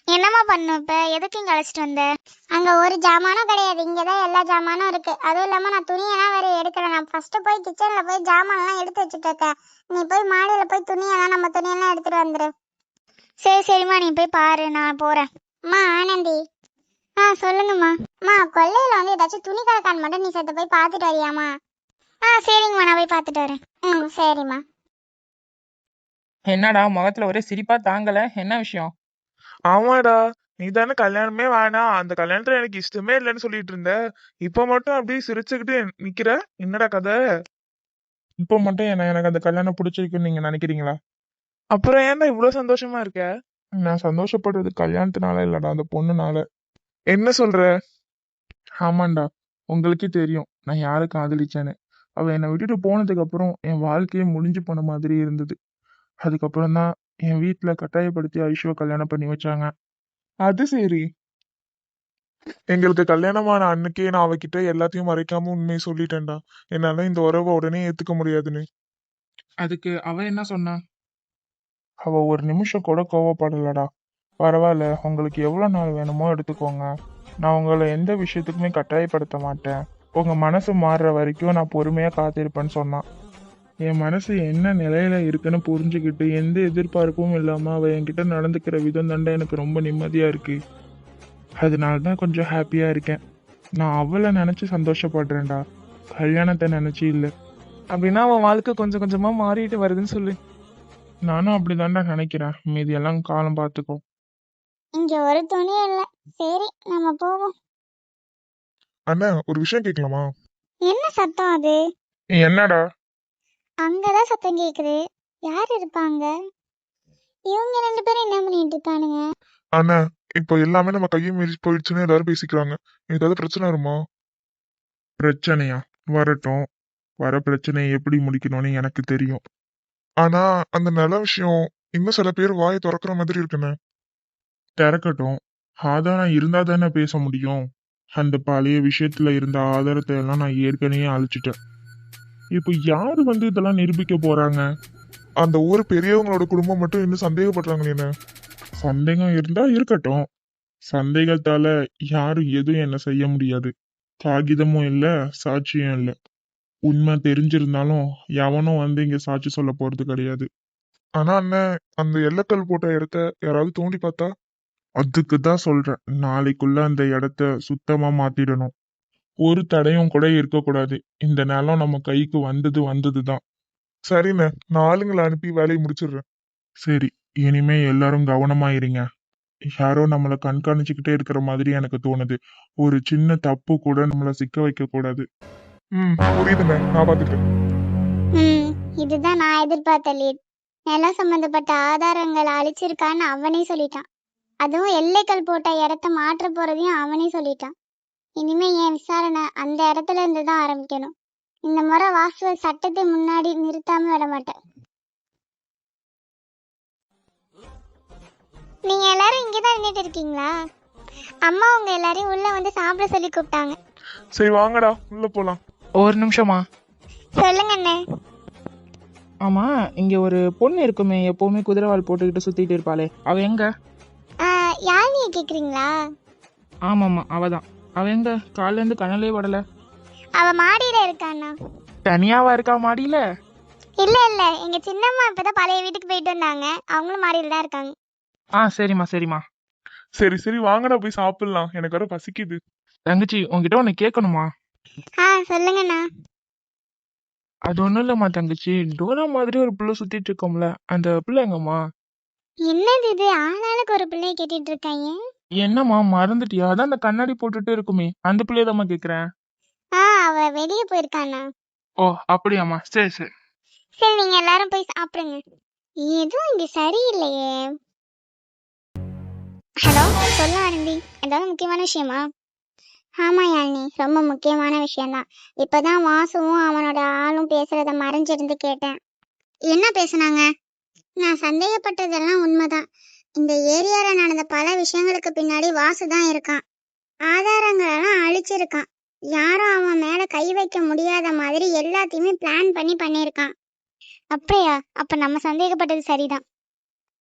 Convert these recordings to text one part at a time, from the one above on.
என்னம்மா பண்ணும் இப்ப? எதுக்கு இங்க அழைச்சிட்டு வந்த? அங்க ஒரு ஜாமானும் கிடையாது, இங்கதான் எல்லா ஜாமானும் இருக்கு. அதுவும் இல்லாம நான் துணியெல்லாம் வேற எடுக்கிறேன். நான் ஃபர்ஸ்ட் போய் கிச்சன்ல போய் ஜாமான் எல்லாம் எடுத்து வச்சுட்டு இருக்கேன். நீ போய் மாடியில போய் துணியெல்லாம் நம்ம துணியெல்லாம் எடுத்துட்டு வந்துரு. சரி சரிம்மா, நீ போய் பாரு, நான் போறேன். அம்மா ஆனந்தி. சொல்லுங்கம்மா. அம்மா கொல்லையில வந்து ஏதாச்சும் துணி கலக்கான்னு மட்டும் நீ சேர்த்து போய் பார்த்துட்டு வரியாம்மா? சரிங்கம்மா, நான் போய் பார்த்துட்டு வரேன். சரிம்மா. என்னடா முகத்துல ஒரே சிரிப்பா தாங்கல, என்ன விஷயம்? ஆமாடா, நீ தானே கல்யாணமே வேணாம், அந்த கல்யாணத்துல எனக்கு இஷ்டமே இல்லைன்னு சொல்லிட்டு இருந்த. இப்ப மட்டும் அப்படியே சிரிச்சுக்கிட்டு நிக்கிற, என்னடா கதை? இப்ப மட்டும் எனக்கு அந்த கல்யாணம் பிடிச்சிருக்குன்னு நீங்க நினைக்கிறீங்களா? அப்புறம் ஏன்டா இவ்வளவு சந்தோஷமா இருக்க? நான் சந்தோஷப்படுறது கல்யாணத்தினால இல்லடா, அந்த பொண்ணுனால. என்ன சொல்ற? ஆமாண்டா, உங்களுக்கே தெரியும் நான் யாரை காதலிச்சேன்னு. அவ என்னை விட்டுட்டு போனதுக்கு அப்புறம் என் வாழ்க்கையே முடிஞ்சு போன மாதிரி இருந்தது. அதுக்கப்புறம் தான் என் வீட்டுல கட்டாயப்படுத்தி ஐஷுவை கல்யாணம் பண்ணி வச்சாங்க. அது சரி. எங்களுக்கு கல்யாணமான அன்னைக்கே நான் அவகிட்ட எல்லாத்தையும் மறைக்காம உண்மையை சொல்லிட்டேன்டா. என்னால இந்த உறவை உடனே ஏத்துக்க முடியாதுன்னு. அதுக்கு அவ என்ன சொன்னா? அவ ஒரு நிமிஷம் கூட கோவப்படலடா. பரவாயில்ல, உங்களுக்கு எவ்வளவு நாள் வேணுமோ எடுத்துக்கோங்க, நான் உங்களை எந்த விஷயத்துக்குமே கட்டாயப்படுத்த மாட்டேன், உங்க மனசு மாறுற வரைக்கும் நான் பொறுமையா காத்திருப்பேன்னு சொன்னான். என் மனசு என்ன நிலையில இருக்குன்னு புரிஞ்சுக்கிட்டு எந்த எதிர்பார்ப்பும் இல்லாம அவ என்கிட்ட நடந்துக்கிற விதம் தாண்டா எனக்கு ரொம்ப நிம்மதியா இருக்கு. அதனாலதான் கொஞ்சம் ஹாப்பியா இருக்கேன். நான் அவளை நினைச்சு சந்தோஷப்படுறேன்டா, கல்யாணத்தை நினைச்சு இல்ல. அப்படின்னா அவன் வாழ்க்கை கொஞ்சம் கொஞ்சமா மாறிட்டு வருதுன்னு சொல்லு. நானும் அப்படிதான்டா நினைக்கிறேன், மீதியெல்லாம் காலம் பார்த்துக்கோ. இங்க ஒரு துணி இல்ல. சரி, நம்ம போவோம். அண்ணா, ஒரு விஷயம் கேட்கலாமா? என்ன சத்தம் அது? என்னடா? அங்கதான் சத்தம் கேக்குது. யார் இருப்பாங்க? இவங்க ரெண்டு பேரும் என்ன பண்ணிட்டு இருக்கானுங்க? அண்ணா, இப்ப எல்லாமே நம்ம கையை மீறி போயிடுச்சுன்னு எல்லாரும் பேசிக்கிறாங்க. ஏதாவது பிரச்சனை வருமா? பிரச்சனையா? வரட்டும். வர பிரச்சனையை எப்படி முடிக்கணும்னு எனக்கு தெரியும். ஆனா அந்த நல்ல விஷயம் இன்னும் சில பேர் வாயை திறக்கிற மாதிரி இருக்குண்ணே. திறக்கட்டும். ஆதாரம் இருந்தா தானே பேச முடியும். அந்த பழைய விஷயத்துல இருந்த ஆதாரத்தை எல்லாம் நான் ஏற்கனவே அழிச்சிட்டேன். இப்போ யாரு வந்து இதெல்லாம் நிரூபிக்க போறாங்க? அந்த ஊர் பெரியவங்களோட குடும்பம் மட்டும் இன்னும் சந்தேகப்படுறாங்களே. என்ன சந்தேகம் இருந்தா இருக்கட்டும். சந்தேகத்தால யாரும் எதுவும் என்ன செய்ய முடியாது. காகிதமும் இல்ல, சாட்சியும் இல்ல. உண்மை தெரிஞ்சிருந்தாலும் எவனும் வந்து இங்க சாட்சி சொல்ல போறது கிடையாது. ஆனா அண்ணன், அந்த எல்லக்கல் போட்ட இடத்த யாராவது தோண்டி பார்த்தா? அதுக்கு தான் சொல்றேன், நாளைக்குள்ள அந்த இடத்த சுத்தமா மாத்திடணும். ஒரு தடையும் கூட இருக்கக்கூடாது. இந்த நிலம் நம்ம கைக்கு வந்ததுதான். சரிண்ணே, நான் ஆளுங்களை அனுப்பி வேலையை முடிச்சிடுறேன். சரி, இனிமே எல்லாரும் கவனமா இருங்க. யாரோ நம்மளை கண்காணிச்சுக்கிட்டே இருக்கிற மாதிரி எனக்கு தோணுது. ஒரு சின்ன தப்பு கூட நம்மள சிக்க வைக்க கூடாது. புரியுதுண்ணே, நான் பாத்துக்கிறேன். இதுதான் நான் எதிர்பார்த்த லீட். நிலம் சம்பந்தப்பட்ட ஆதாரங்களை அழிச்சிருக்கான்னு அவனே சொல்லிட்டான். அதுவும் எல்லைகள் போட்ட இடத்த மாற்ற போறதையும் அவனே சொல்லிட்டான். இனிமே என் விசாரணை அந்த இடத்துல இருந்து தான் ஆரம்பிக்கணும். இந்த முறை வாசுவ சட்டத்தை முன்னாடி நிறுத்தாம விட மாட்டேன். நீங்க எல்லாரும் இங்கதான் நின்றுட்டு இருக்கீங்களா? அம்மா உங்க எல்லாரையும் உள்ள வந்து சாப்பிட சொல்லி கூப்பிட்டாங்க. சரி வாங்கடா, உள்ள போலாம். ஒரு நிமிஷமா. சொல்லுங்க அண்ணே. ஆமா, இங்க ஒரு பொண்ணு இருக்குமே, எப்பவுமே குதிரைவால் போட்டுக்கிட்டு சுத்திட்டு இருப்பாளே, அவ எங்க? யார் நீங்க கேக்குறீங்களா? ஆமாமா, அவதான். அவ எங்க? காலைல இருந்து கனலே படல. அவ மாடியில இருக்காண்ணா. தனியாவா இருக்கா மாடியில? இல்ல இல்ல, எங்க சின்னம்மா இப்பதான் பழைய வீட்டுக்கு போயிட்டு வந்தாங்க. அவங்களும் மாடியில தான் இருக்காங்க. சரிம்மா சரிம்மா. சரி சரி வாங்கடா, போய் சாப்பிடலாம், எனக்கு வர பசிக்குது. தங்கச்சி, உன்கிட்ட ஒண்ணு கேட்கணுமா? சொல்லுங்கண்ணா. அது ஒண்ணும் இல்லம்மா தங்கச்சி, டோரா மாதிரி ஒரு புள்ள சுத்திட்டு இருக்கோம்ல, அந்த புள்ள எங்கம்மா? என்னது இது, ஆளாளுக்கு ஒரு பிள்ளைய கேட்டுட்டு இருக்காங்க. என்னம்மா மறந்துட்டியா? அதான் அந்த கண்ணாடி போட்டுட்டு இருக்குமே, அந்த பிள்ளையதாம்மா கேக்குறேன். அவ வெளியே போயிருக்காண்ணா. ஓ அப்படியாம்மா, சரி சரி. சரி, நீங்க எல்லாரும் போய் சாப்பிடுங்க. எதுவும் இங்க சரியில்லையே. ஹலோ, சொல்ல ஆனந்தி, ஏதாவது முக்கியமான விஷயமா? ஆமா யாழினி, ரொம்ப முக்கியமான விஷயம்தான். இப்பதான் வாசுவும் அவனோட ஆளும் பேசுறத மறைஞ்சிருந்து கேட்டேன். என்ன பேசுனாங்க? நான் சந்தேகப்பட்டதெல்லாம் உண்மைதான். இந்த ஏரியால நடந்த பல விஷயங்களுக்கு பின்னாடி வாசு தான் இருக்கான். ஆதாரங்களெல்லாம் அழிச்சிருக்கான். யாரும் அவன் மேல கை வைக்க முடியாத மாதிரி எல்லாத்தையுமே பிளான் பண்ணியிருக்கான். அப்படியா? அப்ப நம்ம சந்தேகப்பட்டது சரிதான்.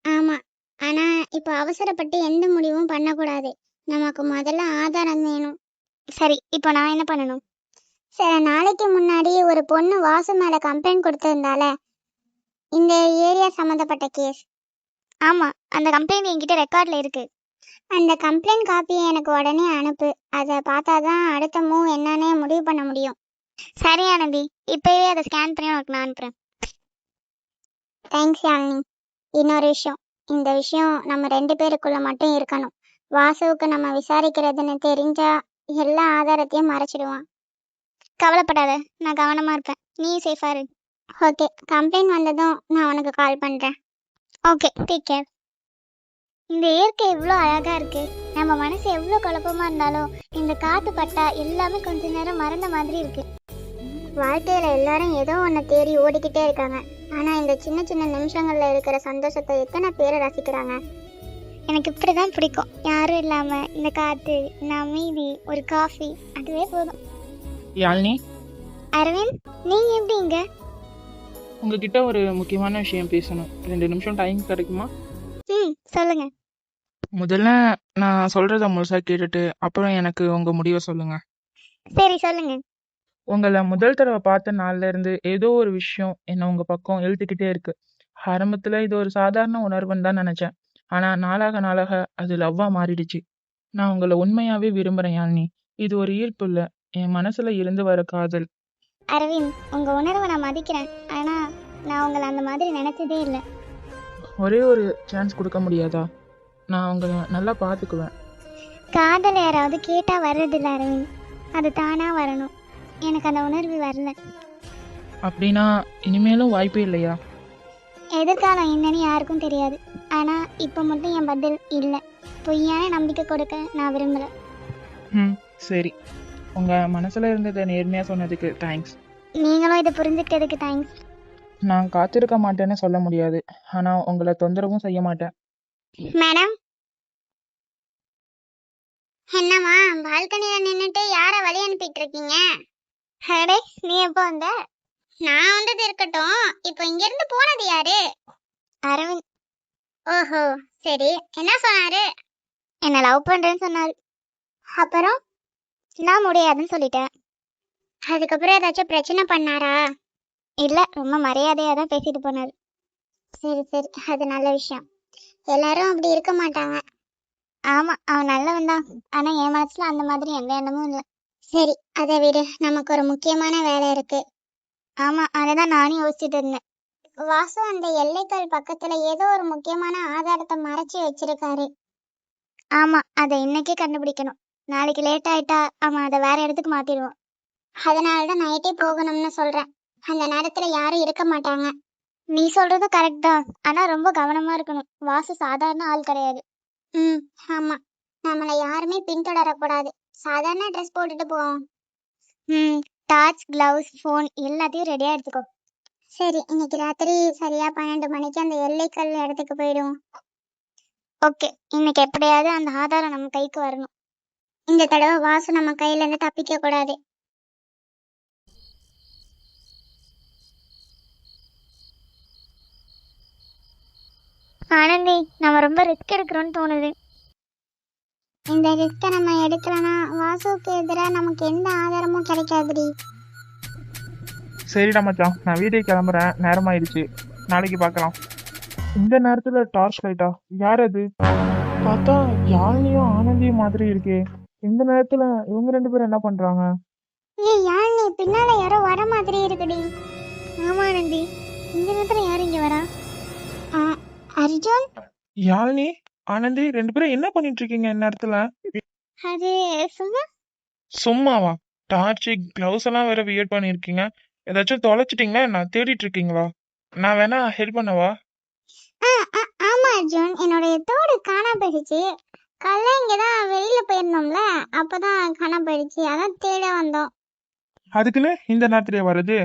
ஆமா, ஆனா இப்போ அவசரப்பட்டு எந்த முடிவும் பண்ணக்கூடாது. நமக்கு முதல்ல ஆதாரம் வேணும். சரி, இப்போ நான் என்ன பண்ணணும்? சில நாளைக்கு முன்னாடி ஒரு பொண்ணு வாசு மேல கம்ப்ளைண்ட் கொடுத்திருந்தால, இந்த ஏரியா சம்மந்தப்பட்ட கேஸ். ஆமா, அந்த கம்ப்ளைண்ட் என்கிட்ட ரெக்கார்ட்ல இருக்கு. அந்த கம்ப்ளைண்ட் காப்பியை எனக்கு உடனே அனுப்பு. அதை பார்த்தாதான் அடுத்த மூவ் என்னன்னு முடிவு பண்ண முடியும். சரி ஆனந்தி, இப்பவே அதை ஸ்கேன் பண்ணி உனக்கு நான் அனுப்புறேன். தேங்க்ஸ் யாழினி. இன்னொரு விஷயம், இந்த விஷயம் நம்ம 2 பேருக்குள்ள மட்டும் இருக்கணும். வாசுவுக்கு நம்ம விசாரிக்கிறதுன்னு தெரிஞ்சா எல்லா ஆதாரத்தையும் மறைச்சிடுவான். கவலைப்படாத, நான் கவனமா இருப்பேன். நீ சேஃபா இரு. ஓகே, கம்ப்ளைண்ட் வந்ததும் நான் உனக்கு கால் பண்றேன். Okay, take care. இந்த இயற்கை எவ்வளோ அழகா இருக்கு. நம்ம மனசு எவ்வளோ குழப்பமா இருந்தாலும் இந்த காத்து பட்டா எல்லாமே கொஞ்ச நேரம் மறந்த மாதிரி இருக்கு. வாழ்க்கையில எல்லாரும் ஏதோ ஒன்று தேடி ஓடிக்கிட்டே இருக்காங்க. ஆனா இந்த சின்ன சின்ன நிமிஷங்கள்ல இருக்கிற சந்தோஷத்தை எத்தனை பேரை ரசிக்கிறாங்க. எனக்கு இப்படிதான் பிடிக்கும். யாரும் இல்லாம இந்த காத்து, இந்த அமைதி, ஒரு காஃபி, அதுவே போதும். யாழினி, அரவிந்த், நீங்க எப்படி இங்க? உங்ககிட்ட ஒரு முக்கியமான விஷயம் பேசணும். 2 நிமிஷம் டைம் கிடைக்குமா? சொல்லுங்க. முதல்ல நான் சொல்றத முழுசா கேட்டுட்டு அப்புறம் எனக்கு உங்க முடிவை சொல்லுங்க. சரி, சொல்லுங்க. உங்களை முதல் தடவை பார்த்த நாள்ல இருந்து ஏதோ ஒரு விஷயம் என்ன உங்க பக்கம் இழுத்துக்கிட்டே இருக்கு. ஆரம்பத்துல இது ஒரு சாதாரண உணர்வுன்னு தான் நினைச்சேன். ஆனா நாளாக நாளாக அது லவ்வா மாறிடுச்சு. நான் உங்களை உண்மையாவே விரும்புறேன் யாழினி. இது ஒரு ஈர்ப்பு இல்ல, என் மனசுல இருந்து வர காதல். அரவிந்த், உங்க உணர்வை நான் மதிக்கிறேன். ஆனா நான் உங்களை அந்த மாதிரி நினைச்சதே இல்லை. ஒரே ஒரு சான்ஸ் கொடுக்க முடியாதா? நான் உங்களை நல்லா பார்த்துக்குவேன். காதல் யாராவது கேட்டா வர்றதில்ல அரவிந்த், அது தானா வரணும். எனக்கு அந்த உணர்வு வரல. அப்படின்னா இனிமேலும் வாய்ப்பே இல்லையா? எதிர்காலம் என்னன்னு யாருக்கும் தெரியாது. ஆனா இப்ப மட்டும் என் பதில் இல்லை. பொய்யான நம்பிக்கை கொடுக்க நான் விரும்பல. சரி, உங்க மனசுல இருந்ததை நேர்மையா சொன்னதுக்கு தேங்க்ஸ். நீங்களும் இதை புரிஞ்சுக்கிட்டதுக்கு தேங்க்ஸ். நான் காத்திருக்க மாட்டேன்னு சொல்ல முடியாது, ஆனா உங்களை தொந்தரவும் செய்ய மாட்டேன். மேடம், என்னம்மா பால்கனியில நின்னுட்டு யார வழி அனுப்பிட்டு இருக்கீங்க? அடே, நீ எப்போ வந்த? நான் வந்தது இருக்கட்டும், இப்போ இங்க இருந்து போனது யாரு? அரவிந்த். ஓஹோ, சரி, என்ன சொன்னாரு? என்ன லவ் பண்றேன்னு சொன்னாரு. அப்புறம் நான் முடியாதுன்னு சொல்லிட்டேன். அதுக்கப்புறம் ஏதாச்சும் பிரச்சனை பண்ணாரா? இல்ல, ரொம்ப மரியாதையா தான் பேசிட்டு போனாரு. சரி சரி, அது நல்ல விஷயம். எல்லாரும் அப்படி இருக்க மாட்டாங்க. ஆமா, அவன் நல்லவன் தான். ஆனா என் மனசுல அந்த மாதிரி எந்த எண்ணமும் இல்லை. சரி, அதை விடு, நமக்கு ஒரு முக்கியமான வேலை இருக்கு. ஆமா, அததான் நானும் யோசிச்சுட்டு இருந்தேன். வாசு அந்த எல்லைக்கல் பக்கத்துல ஏதோ ஒரு முக்கியமான ஆதாரத்தை மறைச்சு வச்சிருக்காரு. ஆமா, அதை இன்னைக்கே கண்டுபிடிக்கணும். நாளைக்கு லேட் ஆயிட்டா அவன் அதை வேற இடத்துக்கு மாத்திடுவான். அதனாலதான் நைட்டே போகணும்னு சொல்றேன். அந்த நேரத்துல யாரும் இருக்க மாட்டாங்க. நீ சொல்றது கரெக்ட் தான், ஆனா ரொம்ப கவனமா இருக்கணும். வாசு சாதாரண ஆள் கிடையாது. ஆமா, நம்மளை யாருமே பின்தொடரக்கூடாது. சாதாரண ட்ரெஸ் போட்டுட்டு போவோம். டார்ச், கிளவுஸ், ஃபோன் எல்லாத்தையும் ரெடியா எடுத்துக்கோ. சரி, இன்னைக்கு ராத்திரி சரியா 12 மணிக்கு அந்த எல்லைக்கல் இடத்துக்கு போயிடுவோம். ஓகே, இன்னைக்கு எப்படியாவது அந்த ஆதாரம் நம்ம கைக்கு வரணும். இந்த தடவை வாசு நம்ம கையில இருந்து தப்பிக்க கூடாது. ஆனந்தி, நம்ம ரொம்ப ரிஸ்க் எடுக்கிறோம்னு தோணுது. இந்த ரிஸ்கை நம்ம எடுக்கலனா வாசுவுக்கு எதிராக நமக்கு எந்த ஆதாரமும் கிடைக்காதுடி. சரிடா மச்சான், நான் வீட்டுக்கு கிளம்புறேன், நேரமாயிடுச்சு. நாளைக்கு பார்க்கலாம். இந்த நேரத்துல டார்ச் லைட்டா? யார் அது? பார்த்தா யாழினியும் ஆனந்தியும் மாதிரி இருக்கே. இந்த நேரத்துல இவங்க 2 பேரும் என்ன பண்றாங்க? ஏய் யாழினி, பின்னால யாரோ வர மாதிரி இருக்குடி. ஆமா ஆனந்தி, இந்த நேரத்துல யார் இங்க வரா? அர்ஜுன். யாழினி, ஆனந்தி 2 பேரும் என்ன பண்ணிட்டு இருக்கீங்க இந்த நேரத்துல? அது சும்மா. சும்மாவா? டார்ச், கிளவுஸ் எல்லாம் வேற வியர் பண்ணிருக்கீங்க. ஏதாச்சும் தொலைச்சிட்டீங்களா? நான் தேடிட்டு இருக்கீங்களா? நான் வேணா ஹெல்ப் பண்ணவா? ஆமா அர்ஜுன், என்னோட தோடு காணாம போயிடுச்சு. காலைல இங்கதான் வெளியில போயிருந்தோம்ல, அப்பதான் காணாம போயிடுச்சு. அதான் தேட வந்தோம். அதுக்குன்னு இந்த நேரத்துலயே வருது?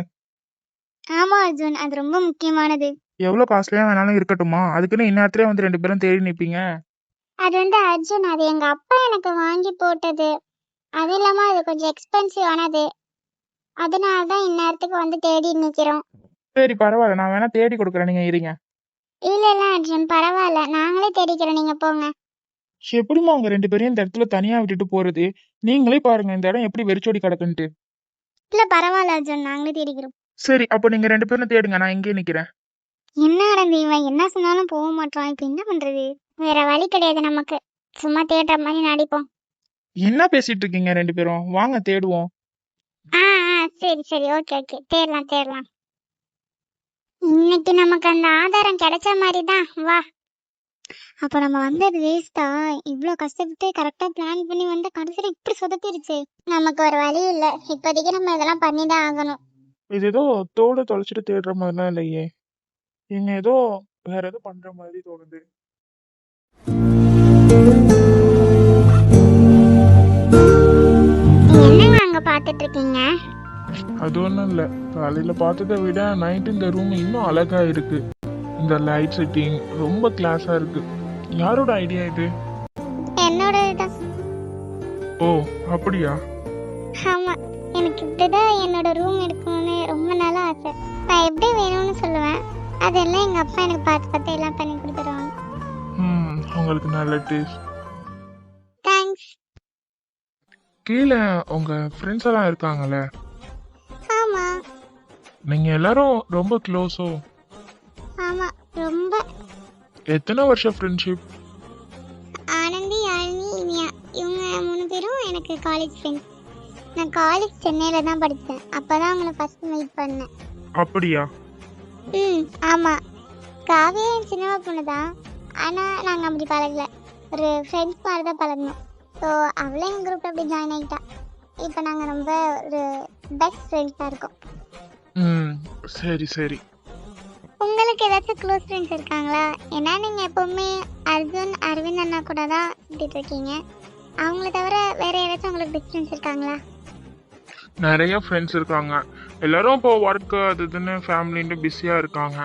ஆமா அர்ஜுன், அது ரொம்ப முக்கியமானது. எவ்வளவு காஸ்ட்லியா வேணாலும் இருக்கட்டுமா? அதுக்குன்னு இந்நேரத்துலயே வந்து 2 பேரும் தேடி நிப்பீங்க? அது அர்ஜுன், அது எங்க அப்பா எனக்கு வாங்கி போட்டது. அது இல்லாம அது கொஞ்சம் எக்ஸ்பென்சிவ் ஆனது. அதனாலதான் இந்நேரத்துக்கு வந்து தேடி நிக்கிறோம். சரி, பரவாயில்ல, நான் வேணா தேடி கொடுக்குறேன், நீங்க இருங்க. இல்ல இல்ல அர்ஜுன், பரவாயில்ல, நாங்களே தேடிக்கிறோம், நீங்க போங்க. எப்படிம்மா அவங்க 2 பேரையும் இந்த இடத்துல தனியா விட்டுட்டு போறது? நீங்களே பாருங்க இந்த இடம் எப்படி வெறிச்சோடி கிடக்குன்ட்டு. இல்ல பரவாயில்ல அர்ஜுன், நாங்களே தேடிக்கிறோம். சரி, அப்ப நீங்க 2 பேரும் தேடுங்க, நான் இங்கேயே நிக்கிறேன். என்ன ஆனந்தி, இவன் என்ன சொன்னாலும் போக மாட்டான், இப்ப என்ன பண்றது? வேற வழி கிடையாது நமக்கு, சும்மா தேடுற மாதிரி நடிப்போம். என்ன பேசிட்டு இருக்கீங்க 2 பேரும்? வாங்க தேடுவோம். ஆ சரி சரி, ஓகே ஓகே, தேடலாம் தேடலாம். இன்னைக்கு நமக்கு அந்த ஆதாரம் கிடைச்ச மாதிரி தான், வா. அப்ப நம்ம வந்தது வேஸ்டா? இவ்ளோ கஷ்டப்பட்டு கரெக்டா பிளான் பண்ணி வந்து கடைசியில இப்படி சொதப்பிருச்சு. நமக்கு ஒரு வழி இல்ல, இப்போதைக்கு நம்ம இதெல்லாம் பண்ணிதான் ஆகணும். இது ஏதோ தோட தொலைச்சிட்டு தேடுற மாதிரிலாம் இல்லையே. இவங்க ஏதோ வேற ஏதோ பண்ற மாதிரி தோணுது. என்னங்க அங்க பாத்துட்டு இருக்கீங்க? அது ஒண்ணும் இல்ல, காலையில பார்த்ததை விட நைட் இந்த ரூம் இன்னும் அழகா இருக்கு. இந்த லைட் செட்டிங் ரொம்ப கிளாஸா இருக்கு. யாரோட ஐடியா இது? என்னோட இதுதான். ஓ அப்படியா? ஆமா, எனக்கு இப்படிதான் என்னோட ரூம் எடுக்கணும்னு ரொம்ப நாளா ஆசை. நான் எப்படி வேணும்னு சொல்லுவேன், அதெல்லாம் எங்க அப்பா எனக்கு பார்த்து பார்த்து எல்லாம் பண்ணி கொடுத்துருவாங்க. உங்களுக்கு நல்ல டேஸ்ட். தேங்க்ஸ். கீழே உங்க ஃப்ரெண்ட்ஸ் எல்லாம் இருக்காங்கல்ல, ஆமா நீங்க எல்லாரும் ரொம்ப க்ளோஸோ? ஆமா, ரொம்ப. எத்தனை வருஷம் ஃப்ரெண்ட்ஷிப்? ஆனந்தி, யாழினி, இனியா, இவங்க 3 பேரும் எனக்கு காலேஜ் ஃப்ரெண்ட்ஸ். நான் காலேஜ் சென்னையில தான் படித்தேன், அப்பதான் அவங்கள ஃபர்ஸ்ட் மீட் பண்ணேன். அப்படியா? ஆமா, காவியா என் சின்னவ பொண்ணு தான், ஆனா நாங்க அப்படி பழகல, ஒரு ஃப்ரெண்ட்ஸ் மாதிரி தான் பழகணும். ஸோ அவளே எங்கள் குரூப்ல அப்படி ஜாயின் ஆகிட்டா. இப்போ நாங்கள் ரொம்ப ஒரு பெஸ்ட் ஃப்ரெண்ட்ஸாக இருக்கோம். சரி சரி. உங்களுக்கு ஏதாச்சும் க்ளோஸ் ஃப்ரெண்ட்ஸ் இருக்காங்களா? ஏன்னா நீங்கள் எப்போவுமே அர்ஜுன், அரவிந்த் அண்ணா கூட தான் சுற்றிட்டு இருக்கீங்க. அவங்கள தவிர வேற யாராச்சும் உங்களுக்கு பெஸ்ட் ஃப்ரெண்ட்ஸ் இருக்காங்களா? நிறைய ஃப்ரெண்ட்ஸ் இருக்காங்க. எல்லாரும் இப்போ ஒர்க்கு அது இதுன்னு ஃபேமிலின்னு பிஸியாக இருக்காங்க.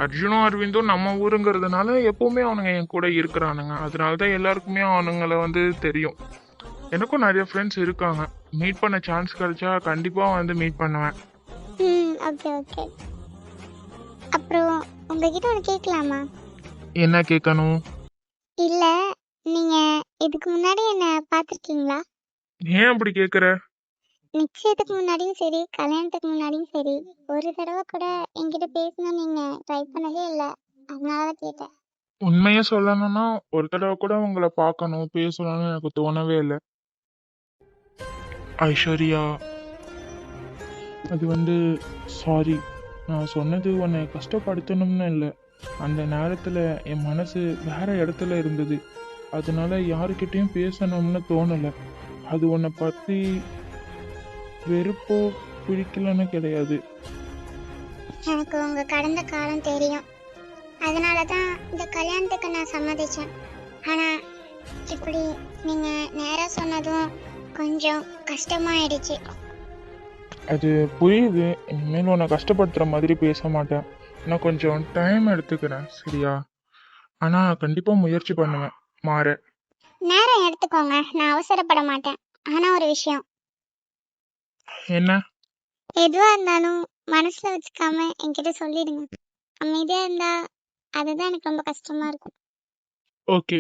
அர்ஜுனும் அரவிந்தும் நம்ம ஊருங்கிறதுனால எப்போவுமே அவனுங்க என் கூட இருக்கிறானுங்க. அதனால தான் எல்லாருக்குமே அவனுங்களை தெரியும். எனக்கும் நிறைய ஃப்ரெண்ட்ஸ் இருக்காங்க. மீட் பண்ண சான்ஸ் கிடைச்சா கண்டிப்பாக மீட் பண்ணுவேன். Okay okay. அப்புறம் உங்ககிட்ட ஒன்று கேட்கலாமா? என்ன கேட்கணும்? இல்லை, நீங்கள் இதுக்கு முன்னாடி என்னை பார்த்துருக்கீங்களா? ஏன் அப்படி கேட்குற? நிச்சயத்துக்கு முன்னாடியும் சரி, கல்யாணத்துக்கு முன்னாடியும் சரி, ஒரு தடவை கூட என்கிட்ட பேசணும்னு நீங்கள் ட்ரை பண்ணதே இல்லை, அதனால தான் கேட்டேன். உண்மையை சொல்லணும்னா ஒரு தடவை கூட உங்களை பார்க்கணும் பேசணும்னு எனக்கு தோணவே இல்லை. ஐஸ்வர்யா, அது சாரி, நான் சொன்னது உன்னை கஷ்டப்படுத்தணும்னு இல்லை. அந்த நேரத்தில் என் மனசு வேற இடத்துல இருந்தது. அதனால யாருக்கிட்டையும் பேசணும்னு தோணலை. அது உன்னை பற்றி வெறுப்போ பிடிக்கலன்னு கிடையாது. எனக்கு உங்கள் கடந்த காலம் தெரியும், அதனால தான் இந்த கல்யாணத்துக்கு நான் சம்மதிச்சேன். ஆனால் இப்படி நீங்கள் நேராக சொன்னதும் கொஞ்சம் கஷ்டமாயிடுச்சு. அது புரியுது. இனிமேல் உன்னை கஷ்டப்படுத்துகிற மாதிரி பேச மாட்டேன். நான் கொஞ்சம் டைம் எடுத்துக்கிறேன், சரியா? ஆனால் கண்டிப்பாக முயற்சி பண்ணுவேன் மாற. நேரம் எடுத்துக்கோங்க, நான் அவசரப்பட மாட்டேன். ஆனால் ஒரு விஷயம், என்ன? எதுவாக இருந்தாலும் மனசில் வச்சுக்காம என்கிட்ட சொல்லிடுங்க. அமைதியாக இருந்தா அதுதான் எனக்கு ரொம்ப கஷ்டமாக இருக்கும். ஓகே.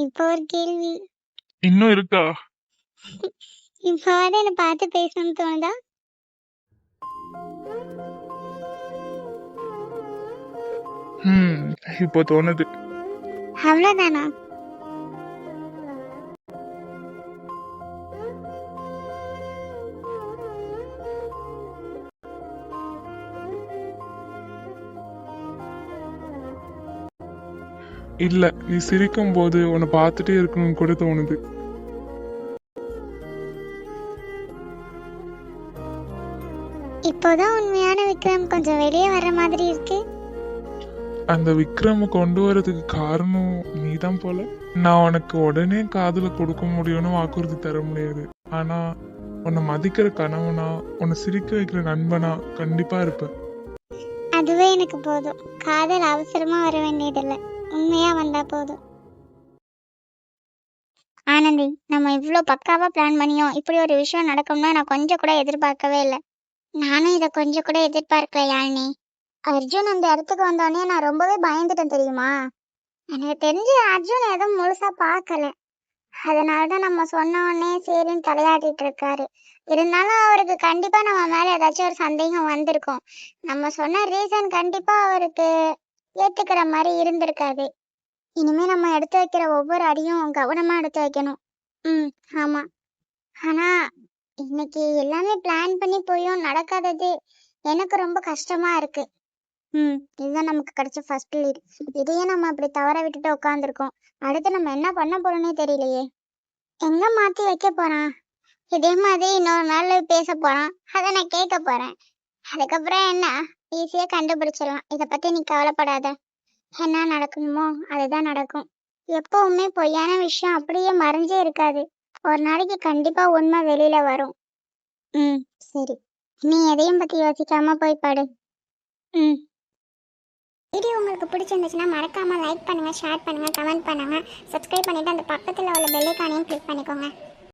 இப்போ ஒரு கேள்வி. இன்னும் இருக்கா? இப்போ என்னை பார்த்து பேசணும்னு தோணுதா? இப்போ தோணுது. அவ்வளோதானா? இல்ல, நீ சிரிக்கும் போது உன்னை பார்த்துட்டே இருக்கணும்னு கூட தோணுது. இப்போதான் உண்மையான விக்ரம் கொஞ்சம் வெளியே வர்ற மாதிரி இருக்கு. அந்த விக்ரம் கொண்டு வரதுக்கு காரணம் நீதான் போல. நான் உனக்கு உடனே காதுல கொடுக்க முடியும்னு வாக்குறுதி தர முடியாது. ஆனா உன்னை மதிக்கிற கணவனா, உன்னை சிரிக்க வைக்கிற நண்பனா கண்டிப்பா இருப்ப. அதுவே எனக்கு போதும். காதல் அவசரமா வர வேண்டியதில்லை, உண்மையா வந்தா போதும். ஆனந்தி, நம்ம இவ்வளோ பக்காவா பிளான் பண்ணியோம், இப்படி ஒரு விஷயம் நடக்கும்னா நான் கொஞ்சம் கூட எதிர்பார்க்கவே இல்லை. நானும் இதை கொஞ்சம் கூட எதிர்பார்க்கல யாழினி. அர்ஜுன் அந்த இடத்துக்கு வந்தோடனே நான் ரொம்பவே பயந்துட்டேன் தெரியுமா? எனக்கு தெரிஞ்சு அர்ஜுன் எதுவும் முழுசா பார்க்கல. அதனாலதான் நம்ம சொன்ன உடனே சரின்னு தலையாட்டிட்டு இருக்காரு. இருந்தாலும் அவருக்கு கண்டிப்பா நம்ம மேல ஏதாச்சும் ஒரு சந்தேகம் வந்திருக்கும். நம்ம சொன்ன ரீசன் கண்டிப்பா அவருக்கு ஏத்துக்கிற மாதிரி இருந்திருக்காது. இனிமே நம்ம எடுத்து வைக்கிற ஒவ்வொரு அடியும் கவனமா எடுத்து வைக்கணும். ஆமா. ஆனா இன்னைக்கு எல்லாமே பிளான் பண்ணி போயும் நடக்காதது எனக்கு ரொம்ப கஷ்டமா இருக்கு. இதுதான் நமக்கு கிடைச்ச ஃபர்ஸ்ட் லீட். இதையே நம்ம அப்படி தவற விட்டுட்டு உட்காந்துருக்கோம். அடுத்து நம்ம என்ன பண்ண போறோம்னே தெரியலையே. எங்க மாத்தி வைக்க போறான்? இதே மாதிரி இன்னொரு நாள் பேச போறான். அதை நான் கேட்க போறேன். அதுக்கப்புறம் என்ன ஈஸியா கண்டுபிடிச்சிடலாம். இதை பத்தி நீ கவலைப்படாத. என்ன நடக்கணுமோ அதுதான் நடக்கும். எப்பவுமே பொய்யான விஷயம் அப்படியே மறைஞ்சே இருக்காது. ஒரு நாளைக்கு கண்டிப்பா உண்மை வெளியில வரும். சரி, நீ எதையும் பத்தி யோசிக்காம போய் படு. வீடியோ உங்களுக்கு பிடிச்சிருந்துச்சுன்னா மறக்காம லைக் பண்ணுங்க, ஷேர் பண்ணுங்க, கமெண்ட் பண்ணுங்க, சப்ஸ்கிரைப் பண்ணிட்டு அந்த பக்கத்துல உள்ள பெல் ஐகானையும் கிளிக் பண்ணிக்கோங்க.